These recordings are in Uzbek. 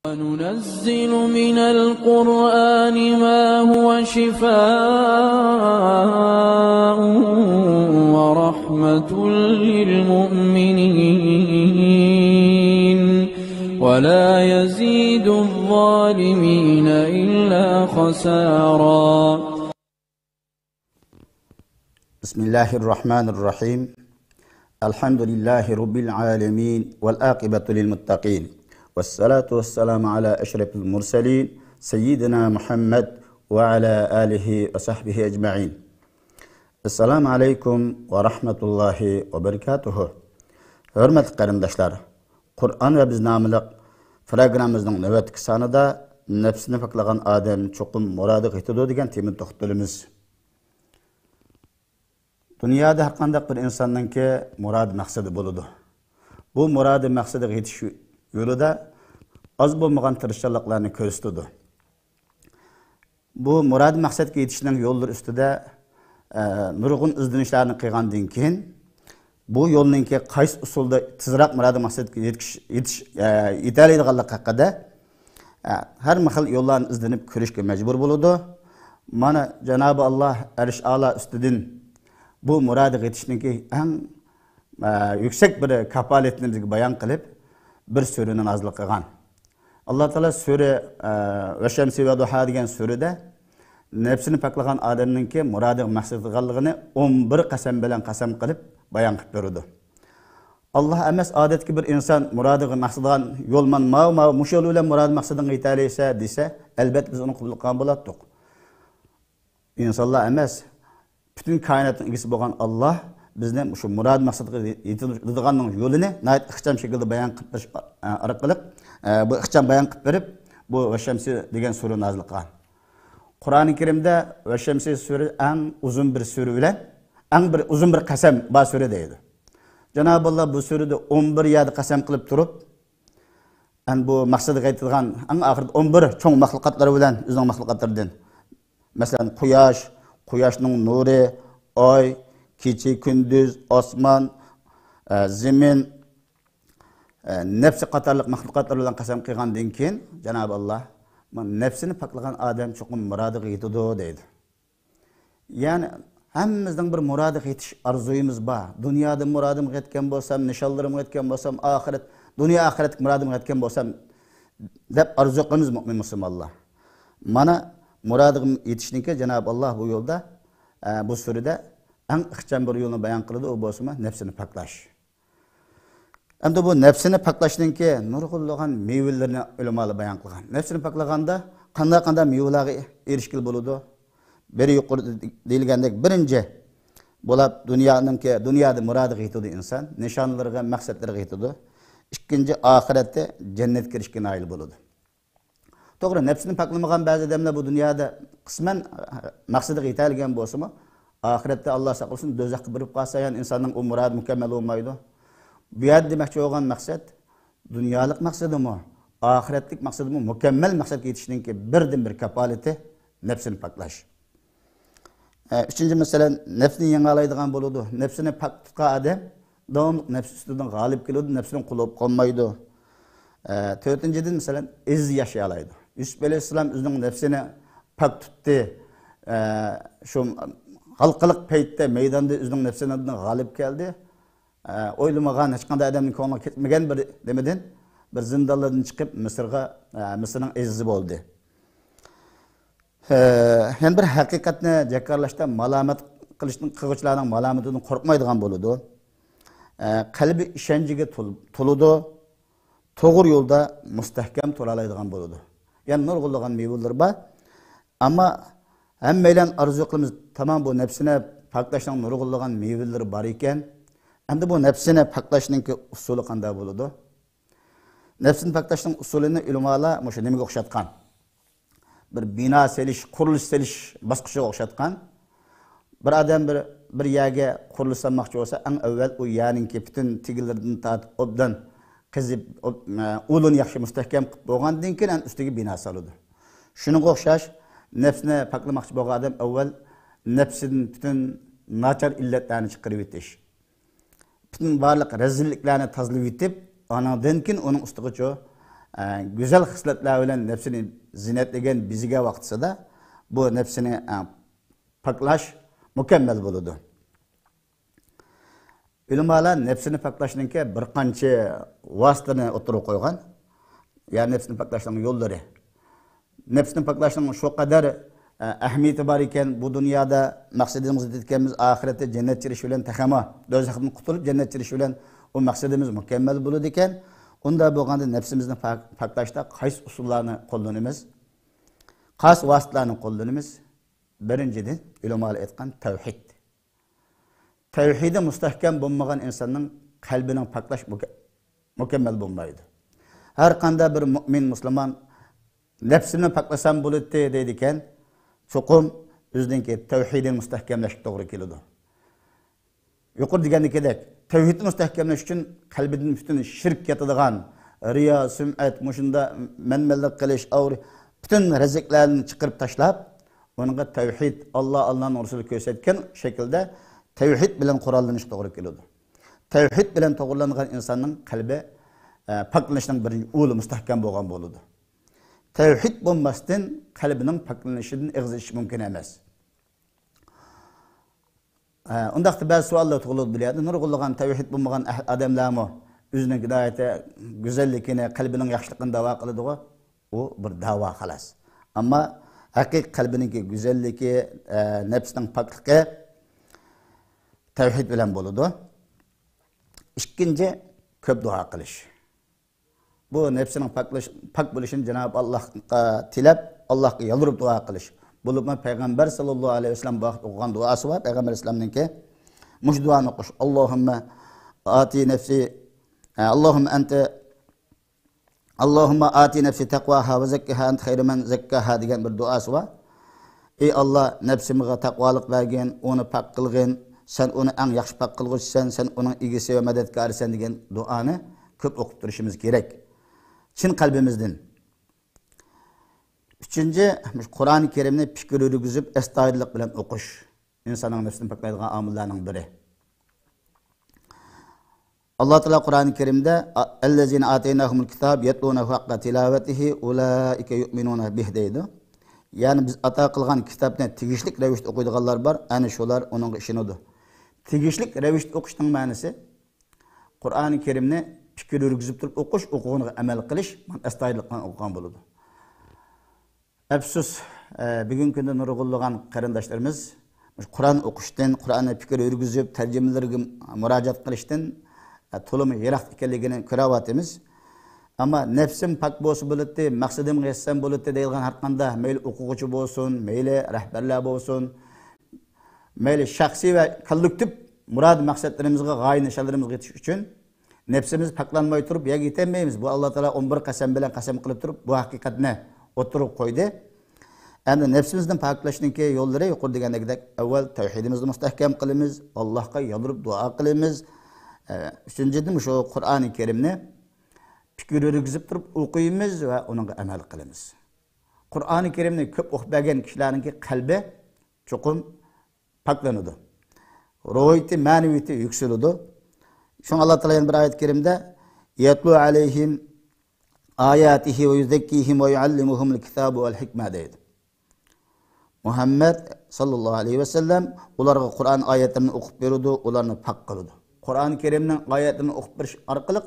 وننزل من القرآن ما هو شفاء ورحمة للمؤمنين ولا يزيد الظالمين إلا خسارا. بسم الله الرحمن الرحيم. الحمد لله رب العالمين والعاقبة للمتقين والصلاة والسلام على أشرف المرسلين سيدنا محمد وعلى آله وصحبه أجمعين. السلام عليكم ورحمة الله وبركاته. Hürmetli qarindoshlar, Qur'on ve biz namlıq programımızın növbetki sanıda nefsini faklagan adam çokum muradı qıytıdı degan temin toxtalımız. Dünyada haqqandaq bir insandan ki murad maqsadi boludu. Bu murad maqsadi yetiş yolida az bolmagan tirishchiliklarni ko'rsatdi. Bu murad maqsadga yetishning yo'llari ustida nurg'un izlanishlarni qilgandan keyin bu yo'lninki qaysi usulda tezroq murad maqsadga yetadiganligi haqida har xil yo'llarni izlanib ko'rishga majbur bo'ladi. Mana Janobi Alloh Arsh A'la ustidan bu muradiga yetishninki eng yüksek bir kapolatni bizga bayon qilib bir surani nozil qilgan. Allah Teala sure ve şemsi ve duha degan surada nefsini paklagan adamninki muradiga maqsadligini 11 qasam bilan qasam qilib bayon qilib berdi. Allah emas odatki bir inson muradiga maqsadgan yo'lman ma mush yo'l bilan murad maqsadini yetalisa desa, albatta biz uni qabul qilgan bo'lardik. İnsanlar emas, bütün kainatın egisi bo'lgan Allah bizni şu murad maqsadga yetadiganning yo'lini nayt ixcham şekilde bayon qilib berish orqali bu ixcham bayon qilib berib bu Veşşemsi degan sura nozil qilgan. Qur'oni Karimda Veşşemsi sura eng uzun bir sura bilan eng bir uzun bir qasam bu sura deydi. Janob Alloh bu surada 11 yerda qasam qilib turib, bu maqsadga yetadigan eng oxirida 11 cho'ng maxluqotlar bilan o'zining maxluqotlaridan. Masalan, quyoshning nuri, oy, kecha kunduz, osmon, zemin, nefsi qatorliq maxluqotlar bilan qasam qilgandan keyin Janob Alloh nefsini paklagan odam cho'qim murodiga yetadi deydi. Ya'ni hammamizning bir murodiga yetish orzuyimiz bor. Dunyoda murodimga yetgan bo'lsam, nishonlarimga yetgan bo'lsam, oxirat, dunyo oxirat murodimga yetgan bo'lsam deb orzu qilamiz mu'min musulmonlar. Mana murodiga yetishniki Janob Alloh bu yo'lda bu surada eng ixcham bir yo'lni bayon qiladi, u bo'lsa nefsini paklash. Endi bu nefsini paklashninki nurg'unlagan meyvelerini ulamolar bayon qilgan. Nefsini paklaganda qanday meyvelarga erishkil bo'ladi? Biri yuqorida deyilgandek birinchi bo'lib dunyoda murodiga yetadi inson, nishonlarga, maqsadlarga yetadi. Ikkinchi oxiratda jannatga kirishga noil bo'ladi. To'g'ri, nefsini paklamagan ba'zi odamlar bu dunyoda qisman maqsadiga yetalgan bo'lsa-mu, oxiratda Alloh saqlasin do'zaxga kirib qolsa, yani insonning u murodi mukammal bo'lmaydi. Bu yer demoqchi bo'lgan maqsad dunyolik maqsadimi, oxiratlik maqsadimi, mukammal maqsadga yetishninki birdan bir kapolati nefsini paklash. Üçüncü mesela nefsini yangalaydigan bo'ladi. Nefsini pak tutgan odam doim nefs ustidan g'olib keladi, nefsini qulab qolmaydi. To'rtinchidan mesela iz yashayalaydi. Yusuf alayhissalom o'zining nefsini pak tutdi. Shu xalqiliq paytda maydonda o'zining nefsidan g'olib keldi. O'ylamagan hech qanday odamning ko'ngliga ketmagan bir demadan bir zindonlardan chiqib Misrning azizi bo'ldi. Yani bir haqiqatni jakarlashda malomat qilishning qilg'uvchilarning malomatidan qo'rqmaydigan bo'ladi. Qalbi ishonchiga to'ladi. To'g'ri yo'lda mustahkam turalaydigan bo'ladi. Yani nurg'unlagan meyveler bor. Ammo hammaylar arzu qilamiz, tamam bu nefsini paklashning nurg'unlagan meyveleri bor ekan. Endi bu nefsini paklashning usuli qanday bo'ladi? Nefsini paklashning usulini ulamolar o'sha nimaga o'xshatgan? Bir bina selish, qurilish selish bosqichiga o'xshatgan. Bir odam bir yerga qurilish solmoqchi bo'lsa, eng avval u yerning butun tigillardan tortib obdan qizib, ulun yaxshi mustahkam qilib bo'lgandan keyin ustiga bino soladi. Shunga o'xshash nefsini paklamoqchi bo'lgan odam avval nefsining butun nachar illatlarni chiqarib o'tish. Bütün varlık rezilliklerini tazlib etip, anadan keyin onun ustiga güzel hisletler bilen nefsini zinetleyen bizige vaktisi de bu nefsini paklaş mükemmel buludu. Ülemalar nefsini paklashninki bir qancha vasitani o'tirib qo'ygan. Yani nefsini paklashning yo'llari. Nefsini paklashning şu kadar ahamiyati bor ekan, bu dunyoda maqsadimiz yetganmiz oxiratda jannat kirish bilan taxama, do'zaxdan qutulib jannat kirish bilan o maqsadimiz mükemmel bo'ladi ekan. Unda bo'lganda nefsimizni paklashda qaysi usullarni qo'llanamiz? Qaysi vasitlarni qo'llanamiz? Birinchidan ulamolar aytgan tavhid. Tevhidi mustahkam bo'lmagan insonning qalbining paklash mükemmel bo'lmaydi. Har qanday bir mu'min musulmon nefsini paklasam bo'ladi deydi ekan, cho'qim o'ziningki tevhidini mustahkamlash to'g'ri keladi. Yuqori degandek, tevhidni mustahkamlash uchun qalbidan butun shirk ketadigan, riyo, sum'at, mushunda manmanlik qilish, bütün raziklarni chiqarib tashlab, unga tevhid, Allohning rasuli ko'rsatgan shaklda tevhid bilan qurollanish to'g'ri keladi. Tevhid bilan to'g'rilangan insonning qalbi paklanishning birinchi yo'li mustahkam bo'lgan bo'ladi. Tevhid bo'lmasdan qalbining paklanishidan eg'izish mumkin emas. Undaqda ba'zi savollar tug'ilib biladi. Nurg'ulgan tevhid bo'lmagan odamlarmi o'zining hidoyati, go'zalligini, qalbining yaxshiligini da'vo qiladi-ku, u bir da'vo xolos. Ammo haqiqiy qalbining go'zalligi, nafsning pokligi tevhid bilan bo'ladi. İkinci, ko'p duo qilish. Bu nefsinin pak bo'lishini Cenab-ı Allah'a tilab, Allah'a yalvarıp dua qilish. Bulupma Peygamber sallallahu aleyhi ve sellem o'qigan duosi var. Peygamber Aleyhisselam'ınki mush duoni o'qish. Allohumma ati nefsi Allahumma ati nefsi taqvaha ve zekkaha ent hayru men zekkaha degan bir duosi var. Ey Allah, nefsimizga taqvolik bergin, onu pak qilgin. Sen onu en yaxshi pak qilg'uchisan, sen onun igisi ve medetkarisan degan duoni ko'p o'qib turishimiz kerak. Chin qalbimizdan. Üçüncü, Kur'an-ı Kerimni fikir yurgizib, astoydillik bilan o'qish. İnsanın nefsini paklaydigan amillarning biri. Allah Teala Kur'an-ı Kerim'de "Ellezine ataynahumul kitab yetlunahu haqqa tilavatihi ulaika yu'minuna bih" deydi. Yani biz ata qilgan kitobni tegishlik ravishda o'qiydiganlar bor, ana shular uning ishinidir. Tegishlik ravishda o'qishning ma'nosi Qur'oni Kerimni fikr yurgizib turib o'qish, o'qig'iniga amal qilish, astoydillikdan o'qigan bo'ladi. Afsus, bugungi kunda nurg'ulgan qarindoshlarimiz Qur'on o'qishdan, Qur'onni fikr yurgizib, tarjimalarga murojaat qilishdan to'lim yiroq ekanligini ko'ryapmiz. Ama nefsim pak bo'lsa bo'ladi, maqsadimga yetsam bo'ladi deyilgan har qanday mayli o'quvchi bo'lsin, mayli rahbarlar bo'lsin, mayli shaxsiy va kollektiv murad maqsadlarimizga, g'oya nishonlarimizga yetish uchun nefsimiz paklanmay turib yo'q yetolmaymiz. Bu Alloh taolo 11 qasam bilan qasam qilib turib bu haqiqatni o'tirib qo'ydi. Endi nefsimizdan paklashninki yo'llari yuqori degandek, avval tavhidimizni mustahkam qilamiz, Allohga yolvorib duo qilamiz. Üçüncüden şu Kur'an-ı Kerimni fikir yurgizib turib o'qiymiz va uningga amal qilamiz. Qur'oni Kerimni ko'p o'qigan kishilarning qalbi cho'qim paklanadi. Ruhiyati, ma'naviyati yuksaladi. Shun Alloh taolaning bir oyat kerimda yatlu alayhim ayatihi ve yuzakkihim ve yuallimuhumul kitaba vel hikma deydi. Muhammed sallallahu aleyhi ve sellem ularga Qur'on oyatlarini o'qib beradi, ularni pak qiladi. Qur'oni Kerimning oyatlarini o'qib berish orqali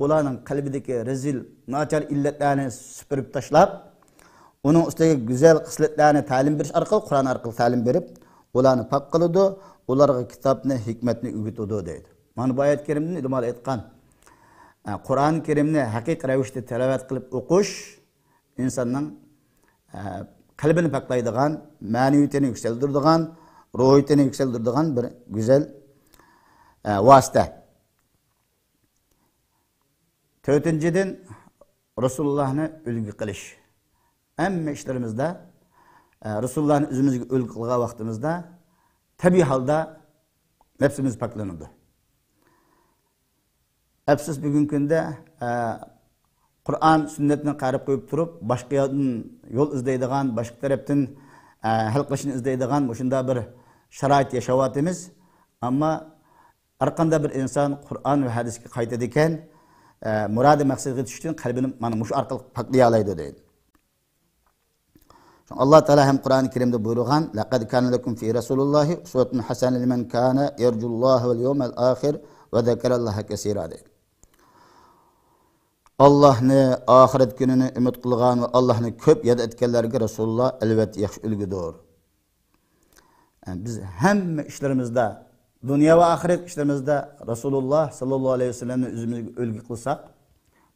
ularning qalbidagi rezil, nachar illatlarni supurib tashlab, uning ustiga go'zal xislatlarni ta'lim berish orqali, Qur'on orqali ta'lim berib, ularni pak qiladi, ularga kitobni, hikmatni o'rgatadi deydi. Mana bu oyat kerimni ular aytgan. Qur'oni Kerimni haqiqiy ravishda tilovat qilib o'qish insonning qalbini paklaydigan, ma'naviyatini yuksaltiradigan, ruhiyatini yuksaltiradigan bir go'zal vasita. Dördüncüden Resulullah'ını ülgü qilish. Hamma ishlarimizda Resulullah'ni o'zimizga ulgu qilgan vaqtimizda tabiiy holda nafsimiz paklanadi. Afsus bugungi kunda Qur'on sunnatni qarab qo'yib turib, boshqa yo'l izlaydigan, boshqa tarafdan hal qilishni izlaydigan shunda bir sharoit yashayapmiz. Ammo har qanday bir inson Qur'on va hadisga qaytadi ekan, muradi maqsadga yetish uchun qalbini mana mush orqali paklay oladi deydi. Allah Teala hem Kur'an-ı Kerim'de buyurgan laqad kana lakum fi Rasulillahi uswatun hasanatun limen kana yerjullaha vel yevmel ahir ve zekerallaha kesira deydi. Allah'ni ahiret gününü ümit kılgan ve Allah'ni köp yad etkenlerge Resulullah elbette yaxşı ülgüdür. Yani biz hem işlerimizde, dünya ve ahiret işlerimizde Resulullah sallallahu aleyhi ve sellem'le üzümüzü ülgü kılsak,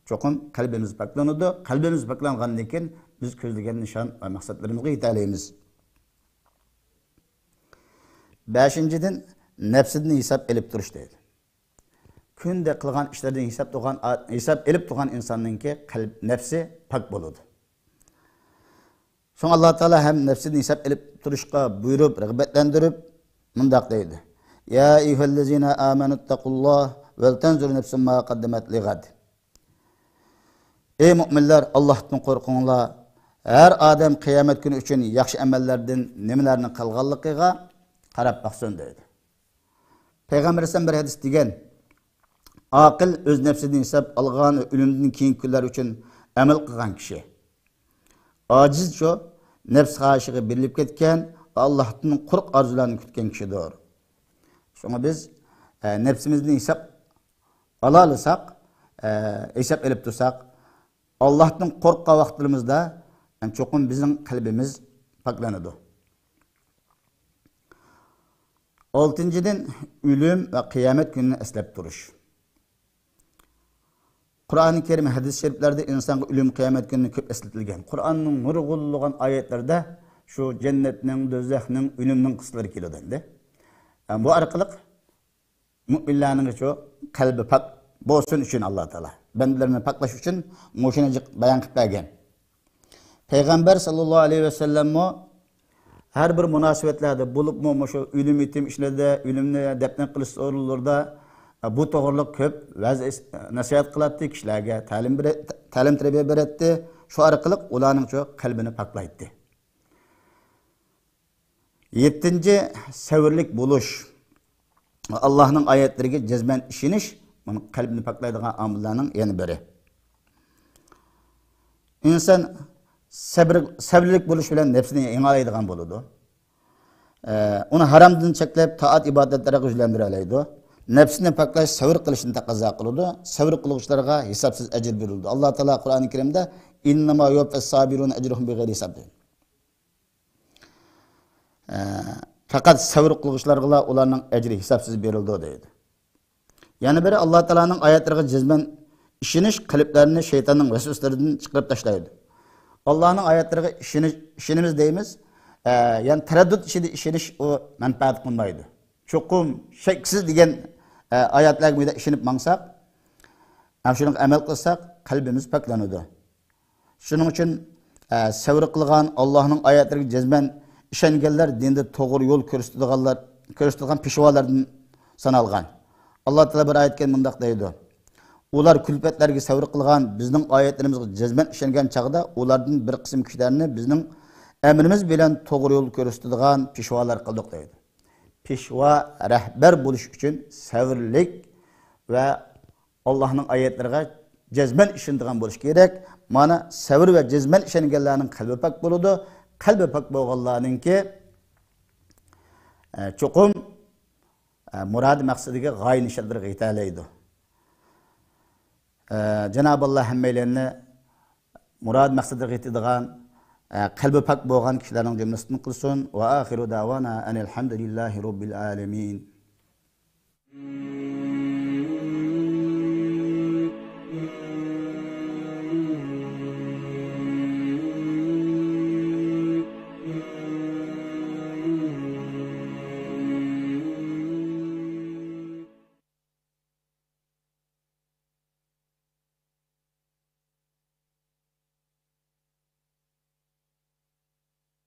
çokum kalbimiz paklanıdı. Kalbimiz paklanğandan keyin biz közlegen nişan ve maksatlarımızga yetäleymiz. 5-den nefsidini hesap elip turuş deydi. Günde kılgan işlerden hesap elip turgan insanınki kalp nefsi pak boludu. Soň Allah Taala hem nefsini hesap elip turuşga buyurup, ragbatlandırıp mundaq deydi. Ya eyyuhellezina amenuttaqullah vel tanzur nefsun ma qaddamat ligad. Ey müminler Allah'tan korkunglar. Her adam kıyamet günü için yaxşı amellerden nimelerni kılganlygyga qarap baksın deydi. Peygamberden bir hadis degen aqil öz nefsinden hesap algan ölümden keyinki günler için amel kılgan kişi. Aciz şu nefs haşığı birilip ketken Allah'tan kork arzularını kütken kişidir. Şuna biz nefsimizden hesap alalısak, hesap elip dursak Allah'tan korkka vaxtlarımızda yani çokum bizim kalbimiz paklanıdı. 6-den ölüm ve kıyamet gününü eslep duruş. Kur'an-ı Kerim hadis-i şeriflerde insanga ölüm kıyamet gününü köp esletilgen. Kur'an'ın nurgulluğun ayetlerde şu cennetinin, dözeknin, ölümnin kısları kilodende. Yani bu arkalık müminlerin şu kalbi pak bolsun için Allah Teala. Bendilerini paklaş için moşinacık bayan kıp bergen. Peygamber sallallahu aleyhi ve sellem her bir münasibetlerde bulup mu şu ölüm itim işlerde, ölümni defne kılış sorulurda bu toğırlık köp nasihat kılattı kişilerge, talim terbiye beretti. Şu arkalık ulanın şu kalbini paklaydı. 7. Sevirlik buluş. Allah'ın ayetlerine cezmen işiniş kalbini paklaydigan amillarning yana biri. İnsan sabrlik bo'lish bilan nefsini yengalaydigan bo'ladi. Uni haromdan cheklab taat ibodatlarga o'zlantira oladi. Nefsini paklash sabr qilishni taqozo qiladi. Sabr qiluvchilarga hisobsiz ajr beriladi. Alloh taolo Qur'oni Karimda innama yuwaffas sabirun ajruhum bighayri hisab deydi. Faqat sabr qiluvchilarga ularning ajri hisobsiz beriladi deydi. Yani biri Allah Teala'nın ayetlerine cezmen işiniş kalplerini şeytanın vesveselerinden çıkarıp taşlaydı. Allah'ın ayetlerine işinimiz deyimiz, yani tereddüt işiniş o menfaat kılmaydı. Çokum, şeksiz diyen ayetlerine işinip mansak, şunun amel kılsak kalbimiz paklanıyordu. Şunun için sevri kılgan Allah'ın ayetlerine cezmen işengeller dinde doğru yol körüstüdüğen pişvalardan sanalgan. Allah Teala bir ayetken mundaq deydi. Ular külfetlerge savr kılgan bizning ayetlerimizge cezmen işengen çağda ulardan bir kısım kişilerini bizning emrimiz bilen doğru yol körüstüdüğen pişvalar kıldık deydi. Pişva rehber buluş için savrlik ve Allah'ın ayetlerine cezmen işendiğen buluş gerek. Mana savr ve cezmen işengenlerinin kalbi pak buludu. Kalbi pak boğallarının ki çokum murad maqsadiga g'oya nishonlarga yetalaydi. Cenab-ı Allah hammalarini murad maqsadiga yetadigan qalbi pak bo'lgan kishilarning jumlasini qilsin. Va axiru davana anil hamdulillahi robbil alamin.